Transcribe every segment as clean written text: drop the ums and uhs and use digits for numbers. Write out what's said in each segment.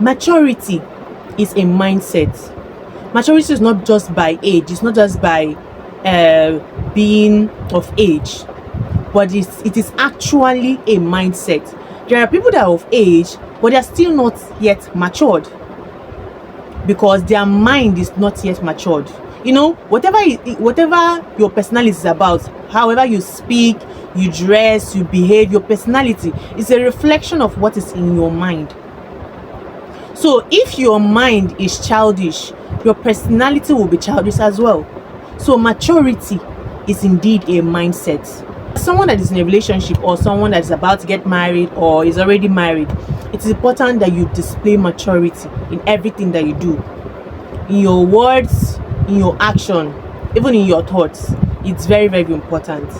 Maturity is a mindset. Maturity is not just by age, it's not just by being of age, but it is actually a mindset. There are people that are of age, but they are still not yet matured because their mind is not yet matured. Whatever your personality is about, however you speak, you dress, you behave, your personality is a reflection of what is in your mind. So if your mind is childish, your personality will be childish as well. So maturity is indeed a mindset. Someone that is in a relationship, or someone that is about to get married or is already married, it is important that you display maturity in everything that you do, in your words, in your action, even in your thoughts. It's very, very important.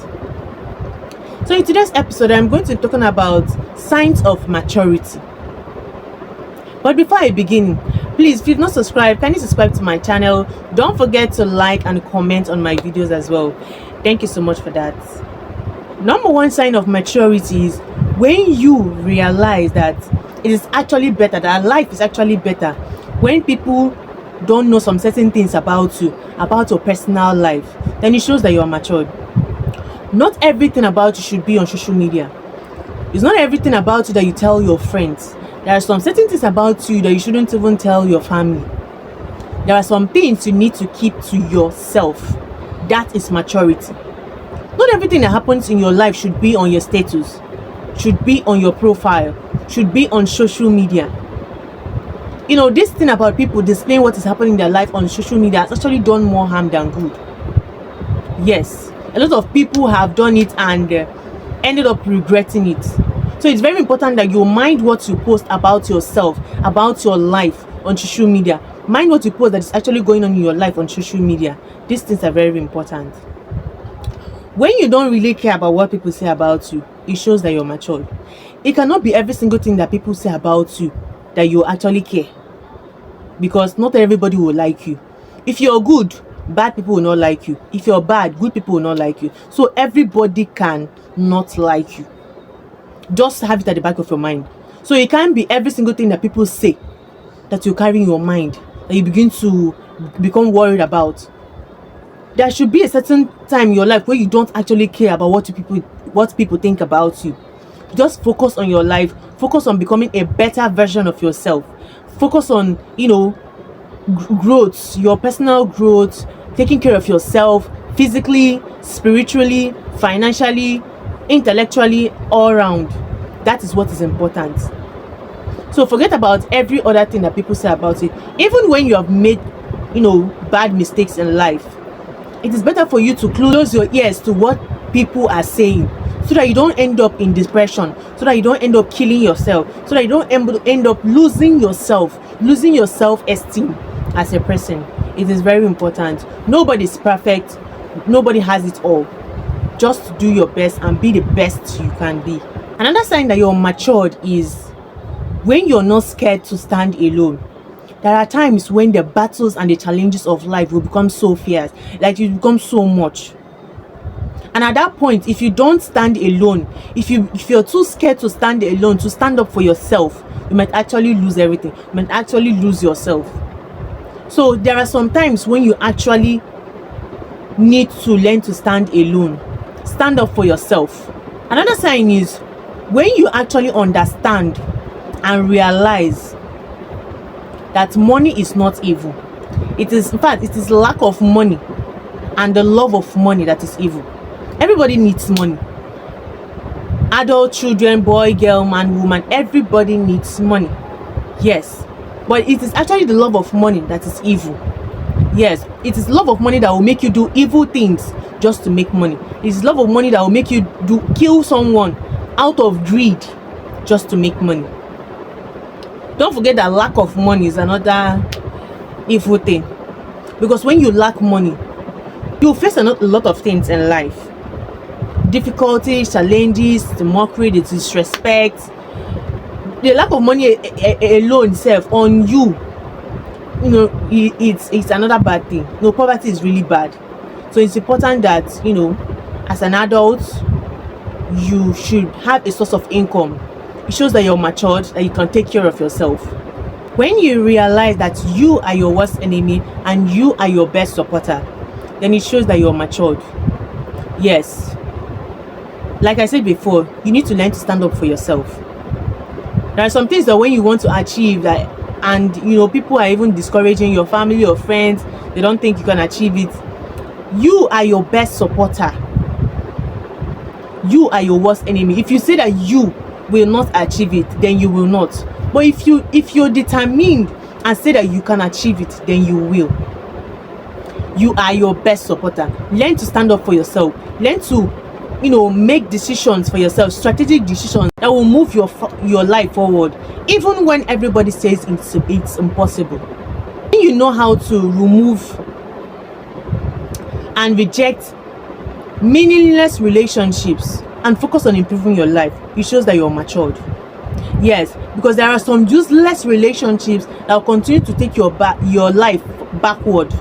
So in today's episode, I'm going to be talking about signs of maturity. But before I begin, please, if you've not subscribed, kindly subscribe to my channel. Don't forget to like and comment on my videos as well. Thank you so much for that. Number one sign of maturity is when you realize that it is actually better, that life is actually better when people don't know some certain things about you, about your personal life. Then it shows that you are matured. Not everything about you should be on social media. It's not everything about you that you tell your friends. There are some certain things about you that you shouldn't even tell your family. There are some things you need to keep to yourself. That is maturity. Not everything that happens in your life should be on your status, should be on your profile, should be on social media. This thing about people displaying what is happening in their life on social media has actually done more harm than good. Yes, a lot of people have done it and ended up regretting it. So it's very important that you mind what you post about yourself, about your life on social media. Mind what you post that is actually going on in your life on social media. These things are very important. When you don't really care about what people say about you, it shows that you're matured. It cannot be every single thing that people say about you that you actually care, because not everybody will like you. If you're good, bad people will not like you. If you're bad, good people will not like you. So everybody can not like you. Just have it at the back of your mind. So it can't be every single thing that people say that you carry in your mind that you begin to become worried about. There should be a certain time in your life where you don't actually care about what people think about you. Just focus on your life. Focus on becoming a better version of yourself. Focus on growth, your personal growth, taking care of yourself physically, spiritually, financially, intellectually, all around. That is what is important. So forget about every other thing that people say about it. Even when you have made bad mistakes in life, it is better for you to close your ears to what people are saying, so that you don't end up in depression, so that you don't end up killing yourself, so that you don't end up losing your self-esteem as a person. It is very important. Nobody is perfect. Nobody has it all. Just do your best and be the best you can be. Another sign that you're matured is when you're not scared to stand alone. There are times when the battles and the challenges of life will become so fierce, like you become so much. And at that point, if you don't stand alone, if you're too scared to stand alone, to stand up for yourself, you might actually lose everything. You might actually lose yourself. So there are some times when you actually need to learn to stand alone. Stand up for yourself. Another sign is when you actually understand and realize that money is not evil. It is, in fact, it is lack of money and the love of money that is evil. Everybody needs money. Adult, children, boy, girl, man, woman, everybody needs money. Yes, but it is actually the love of money that is evil. Yes, it is love of money that will make you do evil things just to make money. It is love of money that will make you kill someone out of greed just to make money. Don't forget that lack of money is another evil thing, because when you lack money, you face a lot of things in life. Difficulties, challenges, the mockery, the disrespect. The lack of money alone itself on you, it's another bad thing. Poverty is really bad. So it's important that as an adult, you should have a source of income. It shows that you're matured, that you can take care of yourself. When you realize that you are your worst enemy and you are your best supporter, then it shows that you're matured. Yes, like I said before, you need to learn to stand up for yourself. There are some things that when you want to achieve that, and people are even discouraging your family or friends, they don't think you can achieve it. You are your best supporter. You are your worst enemy. If you say that you will not achieve it, then you will not. But if you're determined and say that you can achieve it, then you will. You are your best supporter. Learn to stand up for yourself. Learn to make decisions for yourself, strategic decisions that will move your life forward, even when everybody says it's impossible. When you know how to remove and reject meaningless relationships and focus on improving your life, it shows that you're matured. Yes, because there are some useless relationships that will continue to take your life backward.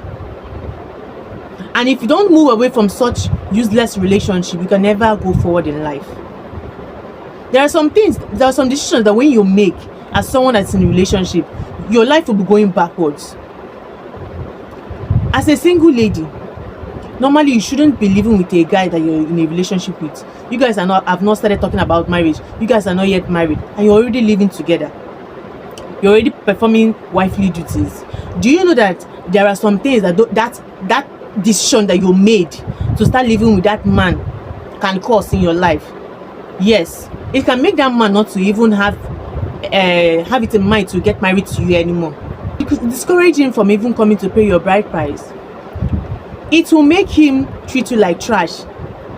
And if you don't move away from such useless relationship, you can never go forward in life. There are some decisions that when you make as someone that's in a relationship, your life will be going backwards. As a single lady, normally you shouldn't be living with a guy that you're in a relationship with. You guys have not started talking about marriage. You guys are not yet married, and you're already living together. You're already performing wifely duties. Do you know that there are some things that decision that you made to start living with that man can cause in your life? Yes, it can make that man not to even have it in mind to get married to you anymore. You could discourage him from even coming to pay your bride price. It will make him treat you like trash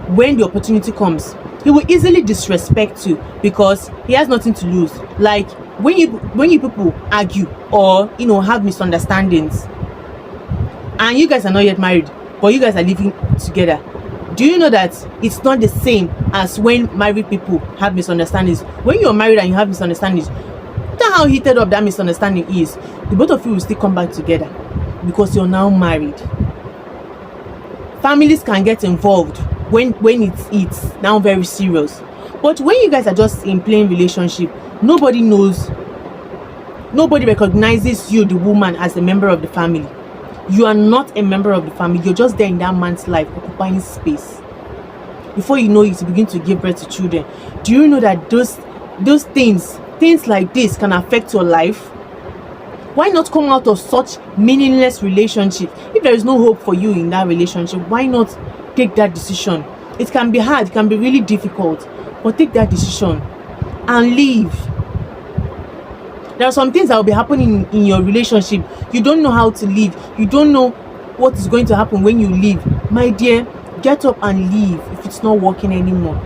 when the opportunity comes. He will easily disrespect you because he has nothing to lose. Like when you people argue or have misunderstandings, and you guys are not yet married, but you guys are living together. Do you know that it's not the same as when married people have misunderstandings? When you're married and you have misunderstandings, no matter how heated up that misunderstanding is, the both of you will still come back together because you're now married. Families can get involved when it's now very serious. But when you guys are just in plain relationship, nobody knows, nobody recognizes you, the woman, as a member of the family. You are not a member of the family. You're just there in that man's life, occupying space. Before you know it, you begin to give birth to children. Do you know that those things like this can affect your life? Why not come out of such meaningless relationship? If there is no hope for you in that relationship, why not take that decision? It can be hard, it can be really difficult, but take that decision and leave. There are some things that will be happening in your relationship. You don't know how to leave. You don't know what is going to happen when you leave. My dear, get up and leave if it's not working anymore.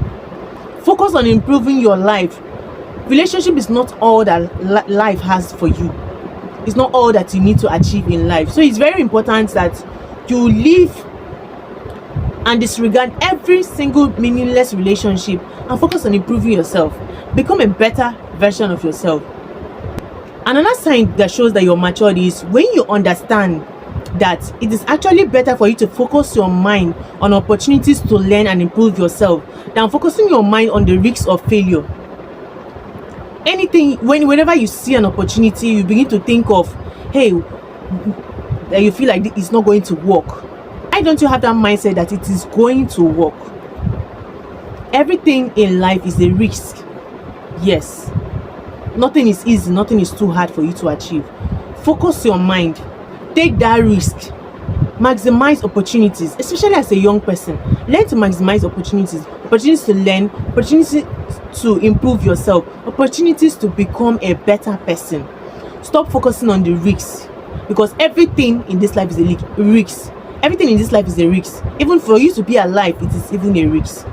Focus on improving your life. Relationship is not all that life has for you. It's not all that you need to achieve in life. So it's very important that you leave and disregard every single meaningless relationship and focus on improving yourself. Become a better version of yourself. Another sign that shows that you're matured is when you understand that it is actually better for you to focus your mind on opportunities to learn and improve yourself than focusing your mind on the risks of failure. Whenever you see an opportunity, you begin to think of, hey, that you feel like it's not going to work. Why don't you have that mindset that it is going to work? Everything in life is a risk. Yes. Nothing is easy, nothing is too hard for you to achieve. Focus your mind. Take that risk. Maximize opportunities, especially as a young person. Learn to maximize opportunities. Opportunities to learn, opportunities to improve yourself, opportunities to become a better person. Stop focusing on the risks, because everything in this life is a risk. Everything in this life is a risk. Even for you to be alive, it is even a risk.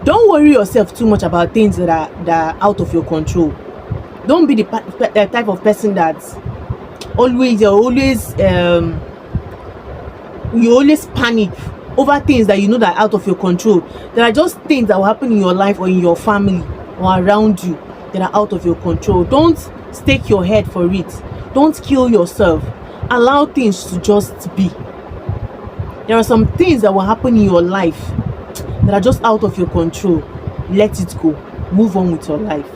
Don't worry yourself too much about things that are out of your control. Don't be the type of person that's you always panic over things that you know that are out of your control. There are just things that will happen in your life or in your family or around you that are out of your control. Don't stake your head for it. Don't kill yourself. Allow things to just be. There are some things that will happen in your life that are just out of your control. Let it go. Move on with your life.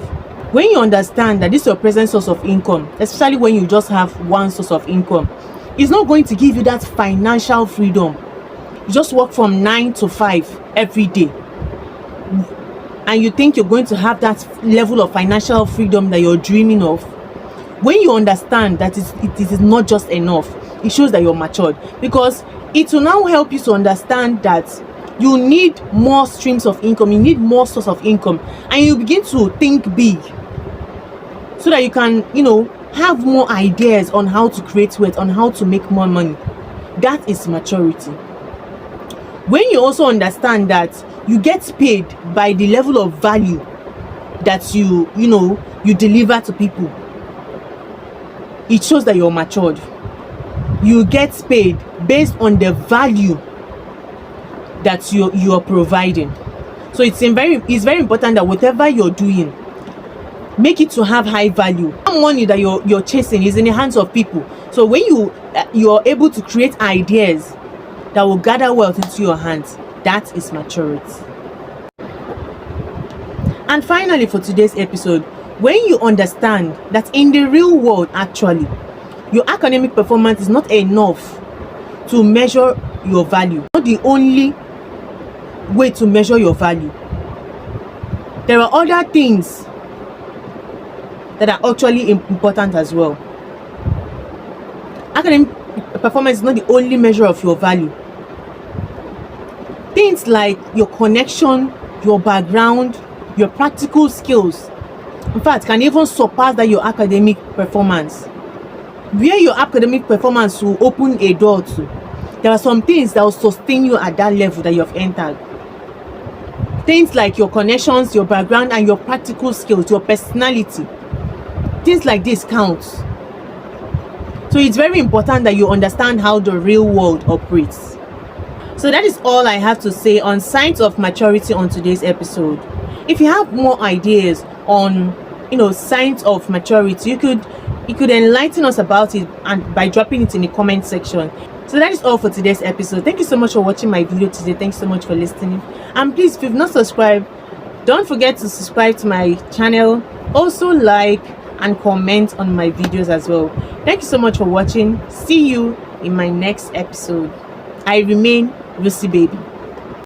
When you understand that this is your present source of income, especially when you just have one source of income, it's not going to give you that financial freedom. You just work from 9 to 5 every day, and you think you're going to have that level of financial freedom that you're dreaming of. When you understand that it is not just enough, it shows that you're matured, because it will now help you to understand that you need more streams of income, you need more source of income, and you begin to think big so that you can, have more ideas on how to create wealth, on how to make more money. That is maturity. When you also understand that you get paid by the level of value that you deliver to people, it shows that you're matured. You get paid based on the value that you are providing. So it's very important that whatever you're doing, make it to have high value. The money that you're chasing is in the hands of people. So when you're able to create ideas that will gather wealth into your hands, that is maturity. And finally, for today's episode, when you understand that in the real world, actually, your academic performance is not enough to measure your value. Not the only way to measure your value. There are other things that are actually important as well. Academic performance is not the only measure of your value. Things like your connection, your background, your practical skills, in fact, can even surpass that your academic performance. Where your academic performance will open a door to, there are some things that will sustain you at that level that you have entered. Things like your connections, your background, and your practical skills, your personality. Things like this counts. So it's very important that you understand how the real world operates. So that is all I have to say on signs of maturity on today's episode. If you have more ideas on signs of maturity, you could enlighten us about it and by dropping it in the comment section. So that is all for today's episode. Thank you so much for watching my video today. Thanks so much for listening, and please, if you've not subscribed, don't forget to subscribe to my channel. Also like and comment on my videos as well. Thank you so much for watching. See you in my next episode. I remain Lucy Baby.